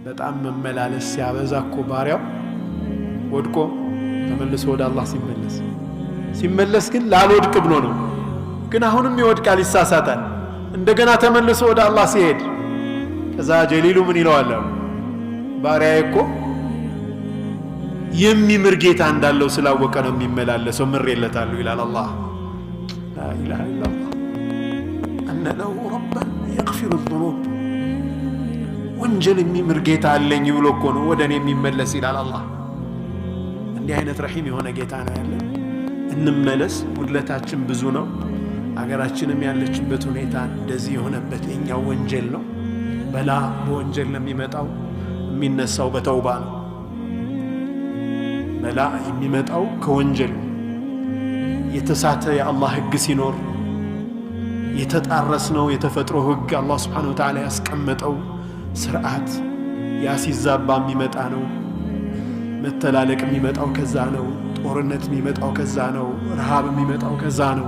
በጣም መመላለስ ሲያበዛ እኮ ባሪያው ወድቆ ተመልሶ ወደ አላህ ሲመለስ ግን ላልወድቅ ብሎ ነው። ግን አሁንም ይወድቃል፣ ይሳሳታል። እንደገና ተመልሶ ወደ አላህ ሲሄድ ከዛ ጀሊሉ ምን ይለዋል? ባሪያዬ እኮ የሚምር ጌታ እንዳለው ስላወቀ ነው የሚመላለሰው፣ ምሬለታለሁ ይላል አላህ። ላ ኢላሃ ኢላላህ አነ ለሁ ረበን የግፊሩ ዙኑብ፣ ወንጀል የሚምር ጌታ አለኝ ብሎ እኮ ነው ወደ እኔ የሚመለስ ይላል አላህ። እንዲህ አይነት ረሂም የሆነ ጌታ ነው ያለን። እንመለስ። ጉድለታችን ብዙ ነው። አገራችንም ያለችበት ሁኔታ እንደዚህ የሆነበት የኛው ወንጀል ነው። በላ በወንጀል ለሚመጣው የሚነሳው በተውባ ነው። በላ የሚመጣው ከወንጀል የተሳተ የአላህ ህግ ሲኖር፣ የተጣረስነው የተፈጥሮ ህግ አላህ Subhanahu Wa Ta'ala ያስቀመጠው ስርዓት ያ ሲዛባ የሚመጣ ነው። መተላለቅ የሚመጣው ከዛ ነው። ጦርነት የሚመጣው ከዛ ነው። ረሃብ የሚመጣው ከዛ ነው።